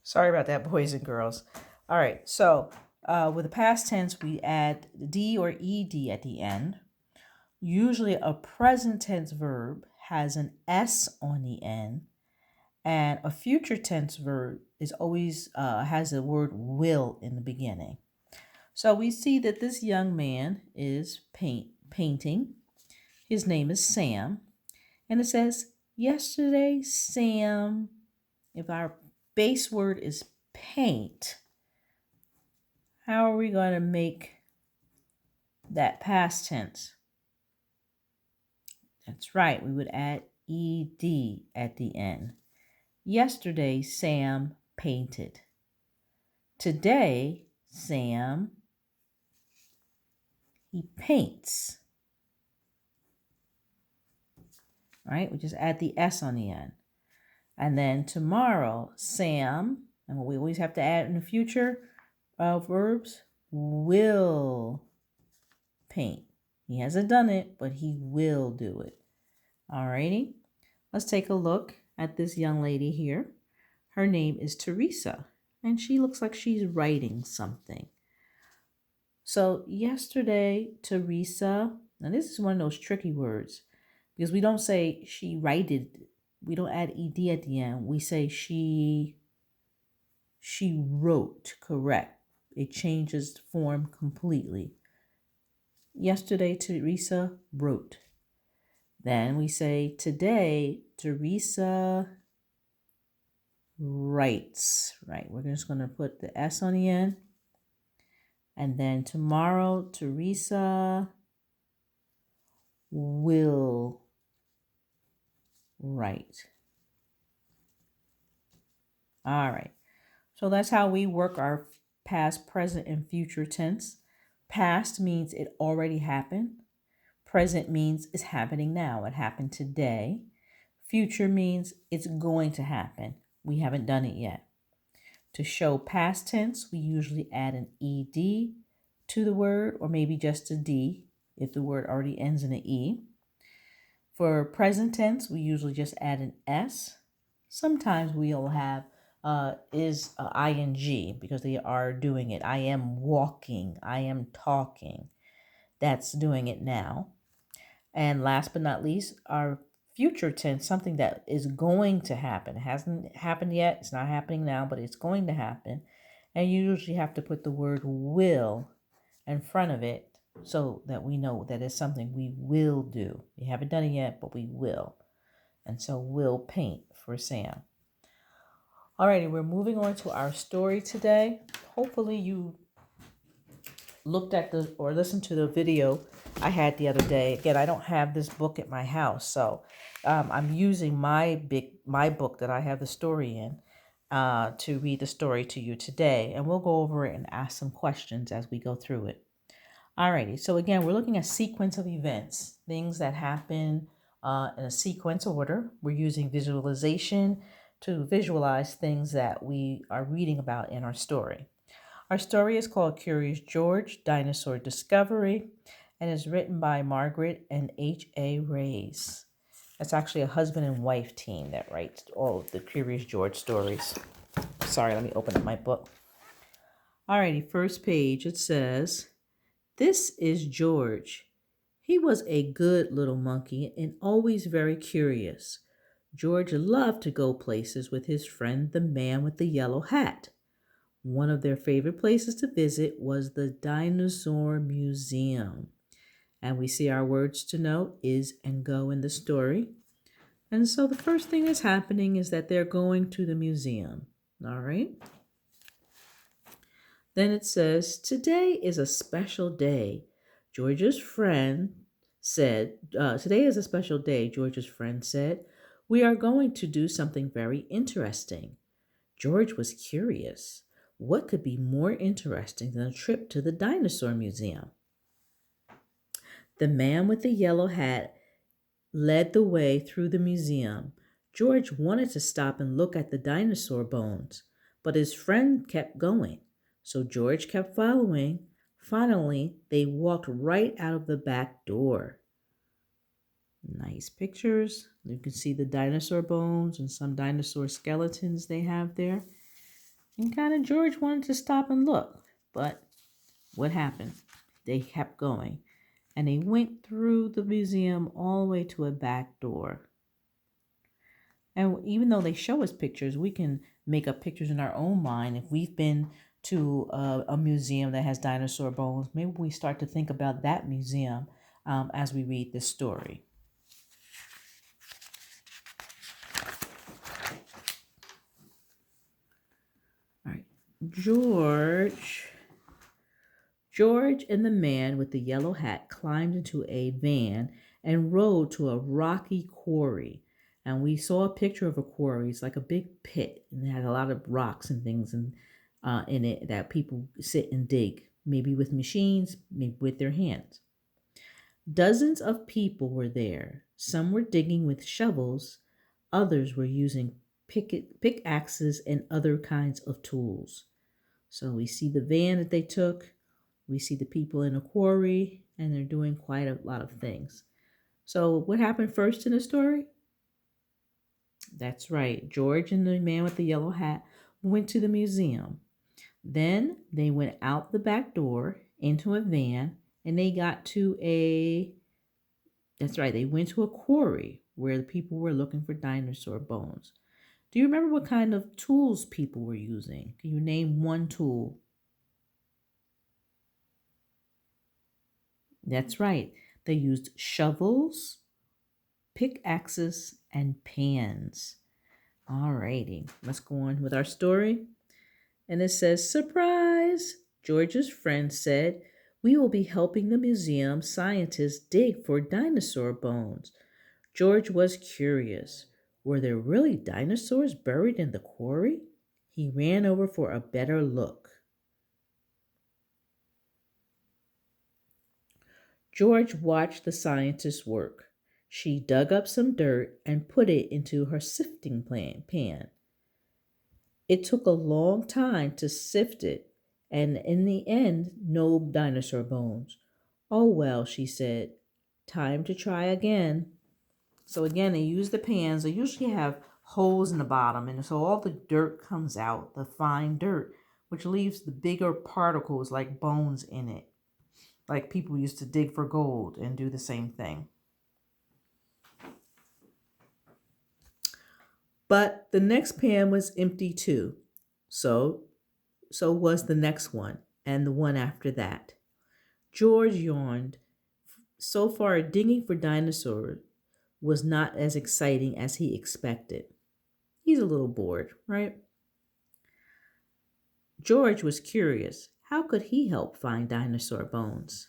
Sorry about that, boys and girls. All right, so with the past tense, we add D or ED at the end. Usually, a present tense verb has an S on the end, and a future tense verb is always has the word will in the beginning. So we see that this young man is painting. His name is Sam, and it says, "Yesterday, Sam." If our base word is paint, how are we going to make that past tense? That's right, we would add ed at the end. Yesterday, Sam painted. Today, Sam, he paints. Right? We just add the S on the end. And then tomorrow, Sam, and we always have to add in the future verbs, will paint. He hasn't done it, but he will do it. Alrighty, let's take a look at this young lady here. Her name is Teresa, and she looks like she's writing something. So yesterday, Teresa, and this is one of those tricky words because we don't say she righted. We don't add ed at the end. We say she wrote, correct. It changes form completely. Yesterday, Teresa wrote. Then we say today, Teresa writes. Right, we're just going to put the S on the end. And then tomorrow, Teresa will write. All right. So that's how we work our past, present, and future tense. Past means it already happened. Present means it's happening now. It happened today. Future means it's going to happen. We haven't done it yet. To show past tense, we usually add an ed to the word, or maybe just a d if the word already ends in an e. For present tense, we usually just add an s. Sometimes we'll have ing because they are doing it. I am walking. I am talking. That's doing it now. And last but not least, our future tense, something that is going to happen. It hasn't happened yet. It's not happening now, but it's going to happen. And you usually have to put the word will in front of it so that we know that it's something we will do. We haven't done it yet, but we will. And so we'll paint for Sam. Alrighty, we're moving on to our story today. Hopefully you looked at or listened to the video I had the other day. Again, I don't have this book at my house, so I'm using my book that I have the story in to read the story to you today, and we'll go over it and ask some questions as we go through it. Alrighty, so again, we're looking at sequence of events, things that happen in a sequence order. We're using visualization to visualize things that we are reading about in our story. Our story is called Curious George, Dinosaur Discovery, and is written by Margaret and H.A. Reyes. That's actually a husband and wife team that writes all of the Curious George stories. Sorry, let me open up my book. Alrighty, first page, it says, "This is George. He was a good little monkey and always very curious. George loved to go places with his friend, the man with the yellow hat. One of their favorite places to visit was the Dinosaur Museum." And we see our words to note is and go in the story. And so the first thing that's happening is that they're going to the museum. All right. Then it says, "Today is a special day." George's friend said, "Today is a special day," George's friend said. "We are going to do something very interesting." George was curious. What could be more interesting than a trip to the dinosaur museum? The man with the yellow hat led the way through the museum. George wanted to stop and look at the dinosaur bones, but his friend kept going, so George kept following. Finally, they walked right out of the back door. Nice pictures. You can see the dinosaur bones and some dinosaur skeletons they have there. And kind of George wanted to stop and look, but what happened? They kept going, and they went through the museum all the way to a back door. And even though they show us pictures, we can make up pictures in our own mind. If we've been to a museum that has dinosaur bones, maybe we start to think about that museum as we read this story. All right, George and the man with the yellow hat climbed into a van and rode to a rocky quarry. And we saw a picture of a quarry. It's like a big pit, and it had a lot of rocks and things in it that people sit and dig, maybe with machines, maybe with their hands. Dozens of people were there. Some were digging with shovels, others were using pickaxes and other kinds of tools. So we see the van that they took, we see the people in a quarry, and they're doing quite a lot of things. So, what happened first in the story? That's right. George and the man with the yellow hat went to the museum. Then they went out the back door into a van and they got to that's right, they went to a quarry where the people were looking for dinosaur bones. Do you remember what kind of tools people were using? Can you name one tool? That's right. They used shovels, pickaxes, and pans. Alrighty, let's go on with our story. And it says, surprise! George's friend said, we will be helping the museum scientists dig for dinosaur bones. George was curious. Were there really dinosaurs buried in the quarry? He ran over for a better look. George watched the scientist work. She dug up some dirt and put it into her sifting pan. It took a long time to sift it, and in the end, no dinosaur bones. Oh well, she said. Time to try again. So again, they use the pans. They usually have holes in the bottom, and so all the dirt comes out, the fine dirt, which leaves the bigger particles like bones in it. Like people used to dig for gold and do the same thing. But the next pan was empty too. So so was the next one and the one after that. George yawned. So far, digging for dinosaurs was not as exciting as he expected. He's a little bored, right? George was curious. How could he help find dinosaur bones?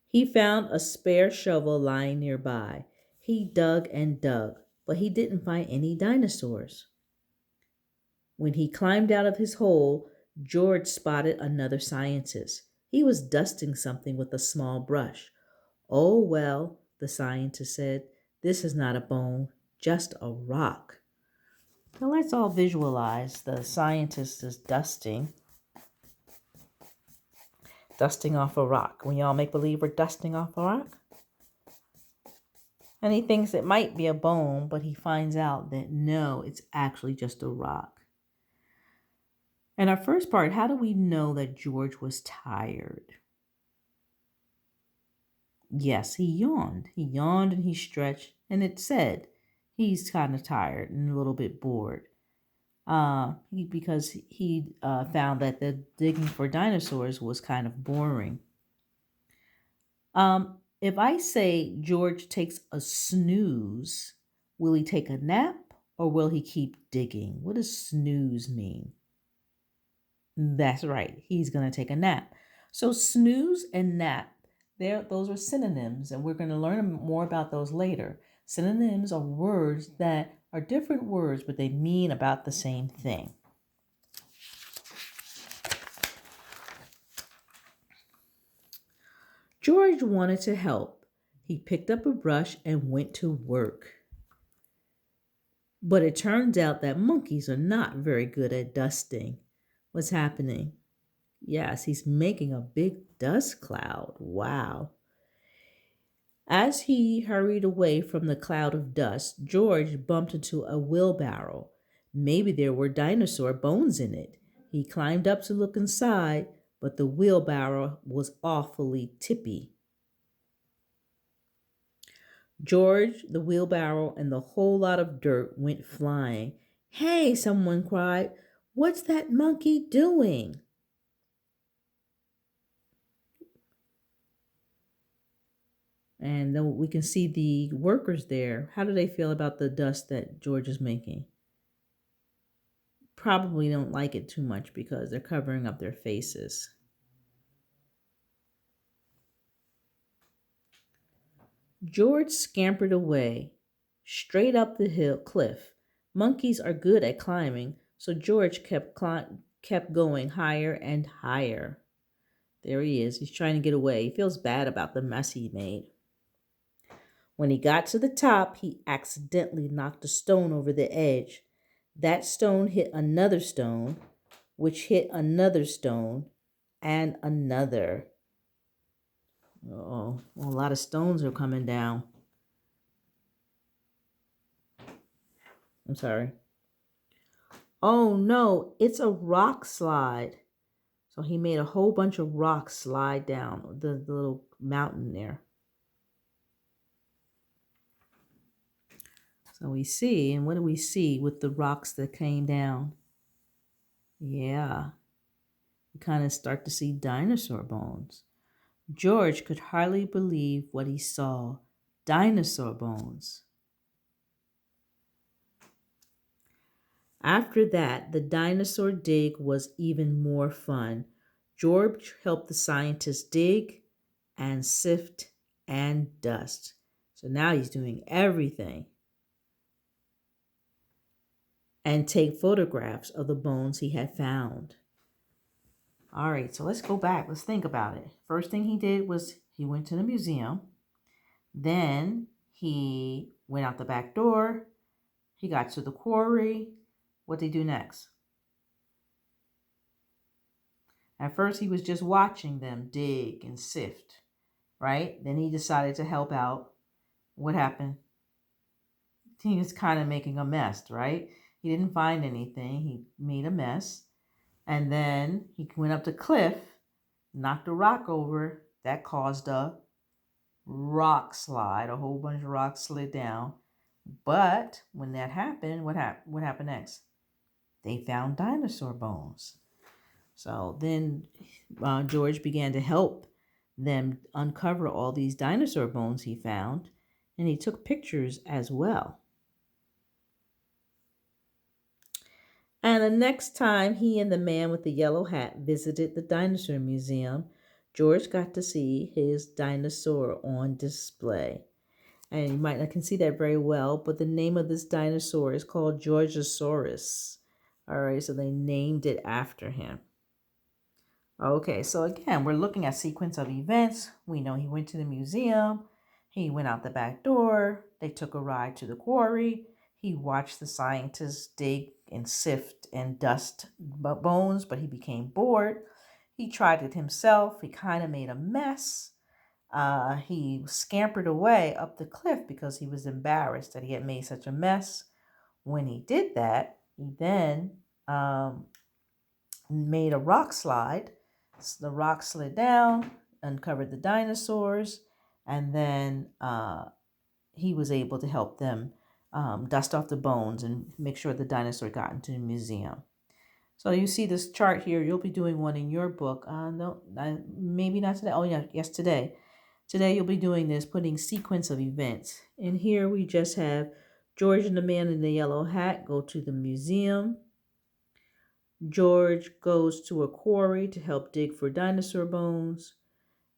He found a spare shovel lying nearby. He dug and dug, but he didn't find any dinosaurs. When he climbed out of his hole, George spotted another scientist. He was dusting something with a small brush. Oh, well, the scientist said, this is not a bone, just a rock. Now let's all visualize the scientist is dusting off a rock. When y'all make believe we're dusting off a rock. And he thinks it might be a bone, but he finds out that no, it's actually just a rock. And our first part, how do we know that George was tired? Yes, he yawned. He yawned and he stretched, and it said he's kind of tired and a little bit bored. Because he found that the digging for dinosaurs was kind of boring. If I say George takes a snooze, will he take a nap or will he keep digging? What does snooze mean? That's right. He's going to take a nap. So snooze and nap, those are synonyms, and we're going to learn more about those later. Synonyms are words that are different words, but they mean about the same thing. George wanted to help. He picked up a brush and went to work. But it turns out that monkeys are not very good at dusting. What's happening? Yes, he's making a big dust cloud. Wow. As he hurried away from the cloud of dust, George bumped into a wheelbarrow. Maybe there were dinosaur bones in it. He climbed up to look inside, but the wheelbarrow was awfully tippy. George, the wheelbarrow, and the whole lot of dirt went flying. Hey, someone cried, what's that monkey doing? And then we can see the workers there. How do they feel about the dust that George is making? Probably don't like it too much because they're covering up their faces. George scampered away, straight up the hill cliff. Monkeys are good at climbing, so George kept going higher and higher. There he is. He's trying to get away. He feels bad about the mess he made. When he got to the top, he accidentally knocked a stone over the edge. That stone hit another stone, which hit another stone, and another. Oh, well, a lot of stones are coming down. I'm sorry. Oh no, it's a rock slide. So he made a whole bunch of rocks slide down the little mountain there. So we see, and what do we see with the rocks that came down? Yeah, we kind of start to see dinosaur bones. George could hardly believe what he saw. Dinosaur bones. After that, the dinosaur dig was even more fun. George helped the scientists dig and sift and dust. So now he's doing everything. And take photographs of the bones he had found. All right, so let's go back. Let's think about it. First thing he did was he went to the museum. Then he went out the back door. He got to the quarry. What did he do next? At first, he was just watching them dig and sift, right? Then he decided to help out. What happened? He was kind of making a mess, right? He didn't find anything. He made a mess. And then he went up the cliff, knocked a rock over. That caused a rock slide. A whole bunch of rocks slid down. But when that happened, what happened next? They found dinosaur bones. So then George began to help them uncover all these dinosaur bones he found, and he took pictures as well. And the next time he and the man with the yellow hat visited the dinosaur museum, George got to see his dinosaur on display. And you might not can see that very well, but the name of this dinosaur is called Georgosaurus. All right, so they named it after him. Okay, so again, we're looking at sequence of events. We know he went to the museum. He went out the back door. They took a ride to the quarry. He watched the scientists dig and sift and dust bones, but he became bored. He tried it himself. He kind of made a mess. He scampered away up the cliff because he was embarrassed that he had made such a mess. When he did that, he then made a rock slide. The rock slid down, uncovered the dinosaurs, and then he was able to help them dust off the bones and make sure the dinosaur got into the museum. So you see this chart here. You'll be doing one in your book. No, maybe not today. Oh, yeah, yes, today. Today you'll be doing this, putting sequence of events. And here we just have George and the man in the yellow hat go to the museum. George goes to a quarry to help dig for dinosaur bones,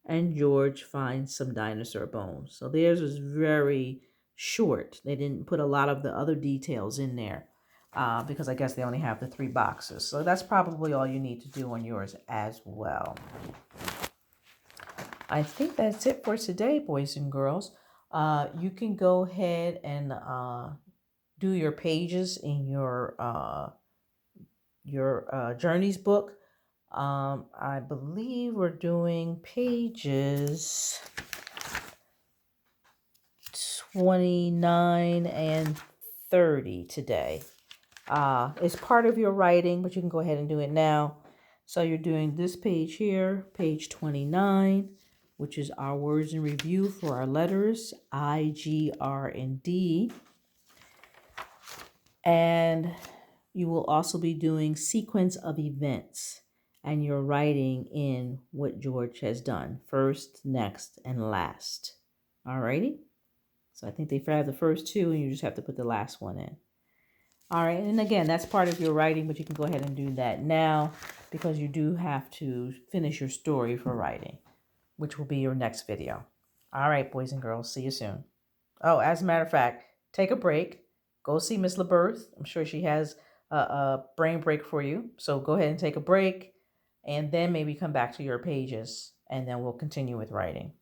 and George finds some dinosaur bones. So theirs was very short. They didn't put a lot of the other details in there because I guess they only have the 3 boxes. So that's probably all you need to do on yours as well. I think that's it for today, boys and girls. You can go ahead and do your pages in your Journeys book. I believe we're doing pages 29 and 30 today. It's part of your writing, but you can go ahead and do it now. So you're doing this page here, page 29, which is our words in review for our letters, I, G, R, and D. And you will also be doing sequence of events, and you're writing in what George has done, first, next, and last. Alrighty? So I think they have the first two, and you just have to put the last one in. All right, and again, that's part of your writing, but you can go ahead and do that now because you do have to finish your story for writing, which will be your next video. All right, boys and girls, see you soon. Oh, as a matter of fact, take a break. Go see Miss LaBerth. I'm sure she has a brain break for you. So go ahead and take a break, and then maybe come back to your pages, and then we'll continue with writing.